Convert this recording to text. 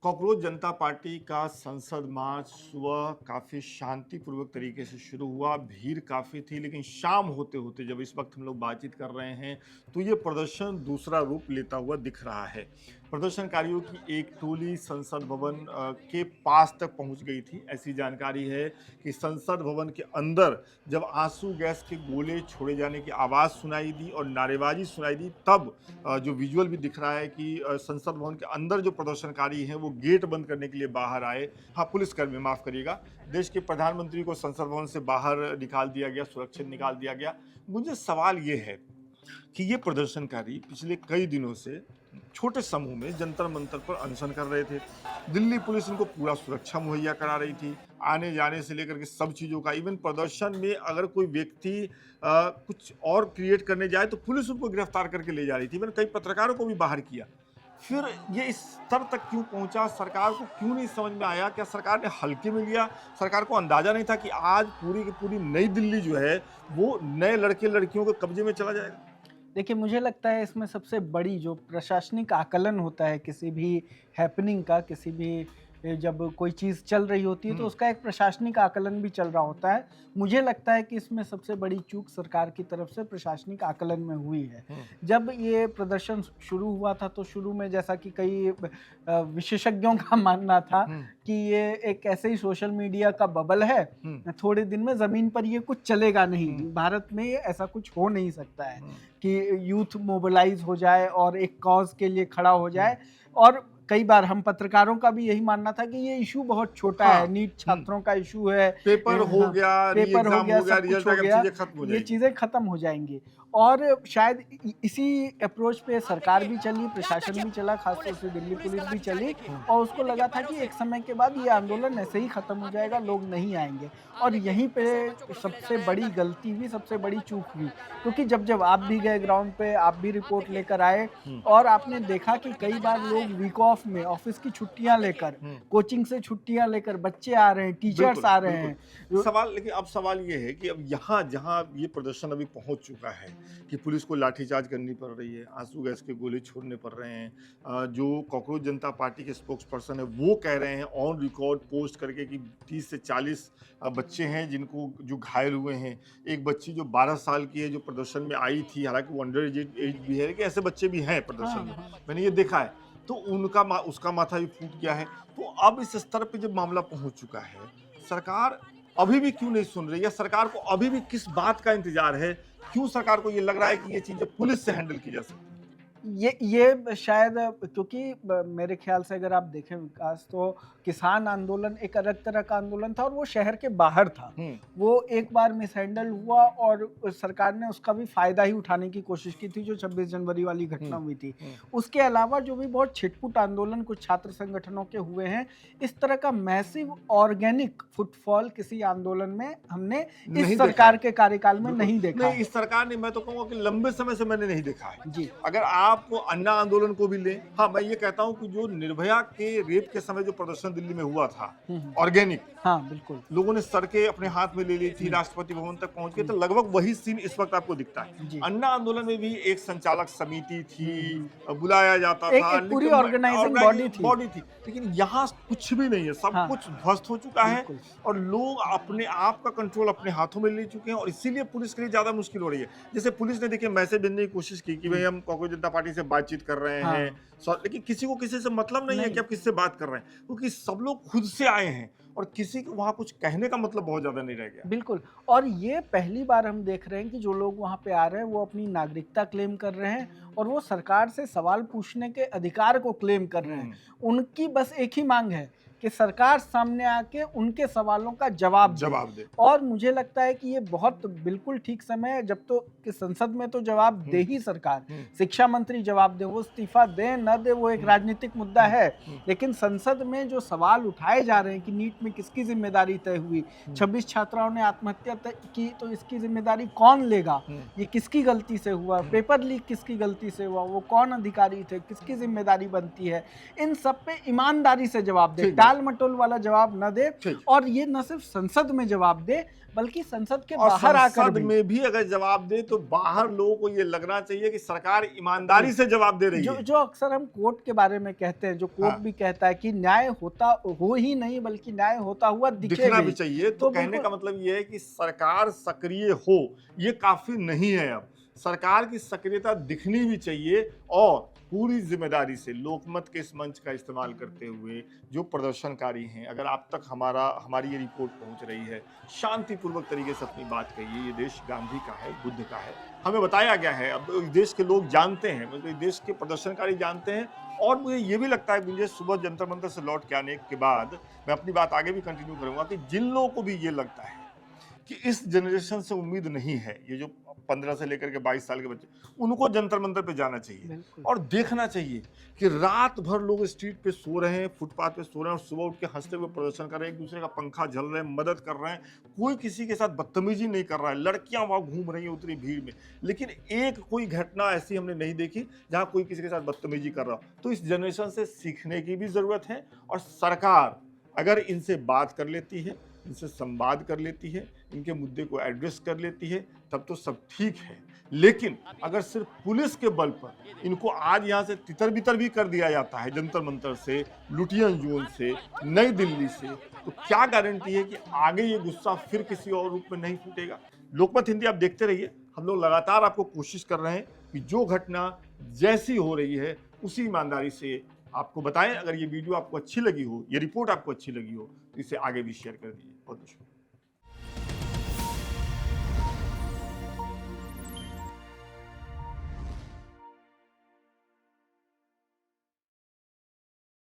Cockroach जनता party का संसद मार्च सुबह काफी शांतिपूर्वक तरीके से शुरू हुआ। भीड़ काफी थी, लेकिन शाम होते होते जब इस वक्त हम लोग बातचीत कर रहे हैं तो ये प्रदर्शन दूसरा रूप लेता हुआ दिख रहा है। प्रदर्शनकारियों की एक टोली संसद भवन के पास तक पहुंच गई थी। ऐसी जानकारी है कि संसद भवन के अंदर जब आंसू गैस के गोले छोड़े जाने की आवाज सुनाई दी और नारेबाजी सुनाई दी, तब जो विजुअल भी दिख रहा है कि संसद भवन के अंदर जो प्रदर्शनकारी हैं वो गेट बंद करने के लिए बाहर आए। हाँ, पुलिसकर्मी, माफ करिएगा। देश के प्रधानमंत्री को संसद भवन से बाहर निकाल दिया गया, सुरक्षित निकाल दिया गया। मुझे सवाल ये है कि ये प्रदर्शनकारी पिछले कई दिनों से छोटे समूह में जंतर मंतर पर अनशन कर रहे थे। दिल्ली पुलिस इनको पूरा सुरक्षा मुहैया करा रही थी, आने जाने से लेकर के सब चीज़ों का। इवन प्रदर्शन में अगर कोई व्यक्ति कुछ और क्रिएट करने जाए तो पुलिस उनको गिरफ्तार करके ले जा रही थी। इवन कई पत्रकारों को भी बाहर किया। फिर ये इस स्तर तक क्यों पहुंचा? सरकार को क्यों नहीं समझ में आया? क्या सरकार ने हल्के में लिया? सरकार को अंदाजा नहीं था कि आज पूरी की पूरी नई दिल्ली जो है वो नए लड़के लड़कियों के कब्जे में चला जाएगा? देखिए, मुझे लगता है इसमें सबसे बड़ी जो प्रशासनिक आकलन होता है किसी भी हैपनिंग का, किसी भी जब कोई चीज़ चल रही होती है तो उसका एक प्रशासनिक आकलन भी चल रहा होता है। मुझे लगता है कि इसमें सबसे बड़ी चूक सरकार की तरफ से प्रशासनिक आकलन में हुई है। जब ये प्रदर्शन शुरू हुआ था तो शुरू में, जैसा कि कई विशेषज्ञों का मानना था कि ये एक ऐसे ही सोशल मीडिया का बबल है, थोड़े दिन में ज़मीन पर ये कुछ चलेगा नहीं। भारत में ऐसा कुछ हो नहीं सकता है कि यूथ मोबिलाइज हो जाए और एक कॉज के लिए खड़ा हो जाए। और कई बार हम पत्रकारों का भी यही मानना था कि ये इशू बहुत छोटा है, नीट छात्रों का इशू है, पेपर हो गया, पेपर हो गया, सब रिजल्ट कुछ हो गया, चीजें खत्म हो ये जाएंगी। चीज़ें खत्म हो जाएंगी। और शायद इसी अप्रोच पे सरकार भी चली, प्रशासन भी चला, खासतौर से दिल्ली पुलिस भी चली, और उसको लगा था कि एक समय के बाद ये आंदोलन ऐसे ही खत्म हो जाएगा, लोग नहीं आएंगे। और यहीं पे सबसे बड़ी गलती हुई, सबसे बड़ी चूक हुई, क्योंकि जब आप भी गए ग्राउंड पे, आप भी रिपोर्ट लेकर आए और आपने देखा कि कई बार लोग वीक ऑफ में ऑफिस की छुट्टियां लेकर, कोचिंग से छुट्टियां लेकर बच्चे आ रहे हैं, टीचर्स आ रहे हैं। लेकिन अब सवाल ये है कि अब यहाँ जहाँ ये प्रदर्शन अभी पहुंच चुका है कि पुलिस को लाठीचार्ज करनी पड़ रही है, आंसू गैस के गोले छोड़ने पड़ रहे हैं, जो कॉकरोच जनता पार्टी के स्पोक्स पर्सन है वो कह रहे हैं ऑन रिकॉर्ड पोस्ट करके कि 30 से 40 बच्चे हैं जिनको जो घायल हुए हैं। एक बच्ची जो 12 साल की है जो प्रदर्शन में आई थी, हालांकि वो अंडर एज भी है, लेकिन ऐसे बच्चे भी हैं प्रदर्शन में, मैंने ये देखा है। तो उसका माथा भी फूट गया है। तो अब इस स्तर पे जब मामला पहुंच चुका है, सरकार अभी भी क्यों नहीं सुन रही, या सरकार को अभी भी किस बात का इंतजार है? क्यों सरकार को ये लग रहा है कि ये चीजें पुलिस से हैंडल की जा सकती है? ये शायद, क्योंकि मेरे ख्याल से अगर आप देखें विकास, तो किसान आंदोलन एक अलग तरह का आंदोलन था और वो शहर के बाहर था। वो एक बार मिसहैंडल हुआ और सरकार ने उसका भी फायदा ही उठाने की कोशिश की थी, जो 26 जनवरी वाली घटना हुई थी। उसके अलावा जो भी बहुत छिटपुट आंदोलन कुछ छात्र संगठनों के हुए हैं, इस तरह का मैसिव ऑर्गेनिक फुटफॉल किसी आंदोलन में हमने इस सरकार के कार्यकाल में नहीं देखा। नहीं, इस सरकार ने, मैं तो कहूँगा कि लंबे समय से मैंने नहीं देखा है जी। अगर आप अन्ना आंदोलन को भी लें, हाँ, मैं ये कहता हूँ कि जो निर्भया के रेप के समय जो प्रदर्शन दिल्ली में हुआ था, ऑर्गेनिक, हाँ बिल्कुल, लोगों ने सड़कें अपने हाथ में ले ली थी, राष्ट्रपति भवन तक पहुंच गए, तो लगभग वही सीन इस वक्त आपको दिखता है। अन्ना आंदोलन में भी एक संचालक समिति थी, बुलाया जाता था, एक पूरी ऑर्गेनाइजिंग बॉडी थी, लेकिन यहाँ कुछ भी नहीं है। सब कुछ ध्वस्त हो चुका है और लोग अपने आप का कंट्रोल अपने हाथों में ले चुके हैं, और इसीलिए पुलिस के लिए ज्यादा मुश्किल हो रही है। जैसे पुलिस ने देखिए मैसेज देने की कोशिश की कि भाई हम कॉकरोच जनता पार्टी से बातचीत कर रहे हैं, लेकिन किसी को किसी से मतलब नहीं है कि आप किससे बात कर रहे हैं, क्योंकि सब लोग खुद से आए हैं और किसी को वहां कुछ कहने का मतलब बहुत ज्यादा नहीं रह गया। बिल्कुल। और ये पहली बार हम देख रहे हैं कि जो लोग वहां पे आ रहे हैं वो अपनी नागरिकता क्लेम कर रहे हैं और वो सरकार से सवाल पूछने के अधिकार को क्लेम कर रहे हैं। उनकी बस एक ही मांग है कि सरकार सामने आके उनके सवालों का जवाब दे। और मुझे लगता है कि ये बहुत बिल्कुल ठीक समय है, जब तो कि संसद में तो जवाब दे ही सरकार, शिक्षा मंत्री जवाब दे, वो इस्तीफा दे न दे वो एक राजनीतिक मुद्दा है, लेकिन संसद में जो सवाल उठाए जा रहे हैं कि नीट में किसकी जिम्मेदारी तय हुई, 26 छात्राओं ने आत्महत्या की, तो इसकी जिम्मेदारी कौन लेगा, ये किसकी गलती से हुआ, पेपर लीक किसकी गलती से हुआ, वो कौन अधिकारी थे, किसकी जिम्मेदारी बनती है, इन सब पे ईमानदारी से जवाब दे। टाल मटोल वाला जवाब न दे, ठीक। और ये न सिर्फ संसद में जवाब दे बल्कि संसद के और बाहर आकर संसद भी। में भी अगर जवाब दे तो बाहर लोगों को ये लगना चाहिए कि सरकार ईमानदारी से जवाब दे रही जो है। जो अक्सर हम कोर्ट के बारे में कहते हैं, जो कोर्ट हाँ। भी कहता है कि न्याय होता हो ही नहीं बल्कि न्याय होता हुआ दिखे दिखना भी। भी चाहिए। तो तो कहने बिल्कुल का मतलब ये है कि सरकार सक्रिय हो, ये काफी नहीं है। अब सरकार की सक्रियता दिखनी भी चाहिए और पूरी जिम्मेदारी से लोकमत के इस मंच का इस्तेमाल करते हुए जो प्रदर्शनकारी हैं, अगर आप तक हमारी ये रिपोर्ट पहुंच रही है, शांतिपूर्वक तरीके से अपनी बात कहिए। ये देश गांधी का है, बुद्ध का है, हमें बताया गया है। अब इस देश के लोग जानते हैं, मतलब इस देश के प्रदर्शनकारी जानते हैं। और मुझे ये भी लगता है, मुझे सुबह जंतर मंतर से लौट के आने के बाद मैं अपनी बात आगे भी कंटिन्यू करूंगा कि जिन लोगों को भी ये लगता है कि इस जनरेशन से उम्मीद नहीं है, ये जो 15 से लेकर के 22 साल के बच्चे, उनको जंतर मंतर पे जाना चाहिए बिल्कुल। और देखना चाहिए कि रात भर लोग स्ट्रीट पे सो रहे हैं, फुटपाथ पे सो रहे हैं और सुबह उठ के हंसते हुए प्रदर्शन कर रहे हैं, एक दूसरे का पंखा झल रहे हैं, मदद कर रहे हैं, कोई किसी के साथ बदतमीजी नहीं कर रहा है, लड़कियां वहां घूम रही हैं उतनी भीड़ में, लेकिन एक कोई घटना ऐसी हमने नहीं देखी जहां कोई किसी के साथ बदतमीजी कर रहा हो। तो इस जनरेशन से सीखने की भी जरूरत है और सरकार अगर इनसे बात कर लेती है, इनसे संवाद कर लेती है, इनके मुद्दे को एड्रेस कर लेती है, तब तो सब ठीक है। लेकिन अगर सिर्फ पुलिस के बल पर इनको आज यहाँ से तितर बितर भी कर दिया जाता है, जंतर मंतर से, लुटियन जोन से, नई दिल्ली से, तो क्या गारंटी है कि आगे ये गुस्सा फिर किसी और रूप में नहीं फूटेगा। लोकमत हिंदी आप देखते रहिए, हम लोग लगातार आपको कोशिश कर रहे हैं कि जो घटना जैसी हो रही है उसी ईमानदारी से आपको बताएं। अगर ये वीडियो आपको अच्छी लगी हो, ये रिपोर्ट आपको अच्छी लगी हो, तो इसे आगे भी शेयर कर दीजिए। बहुत बहुत शुक्रिया।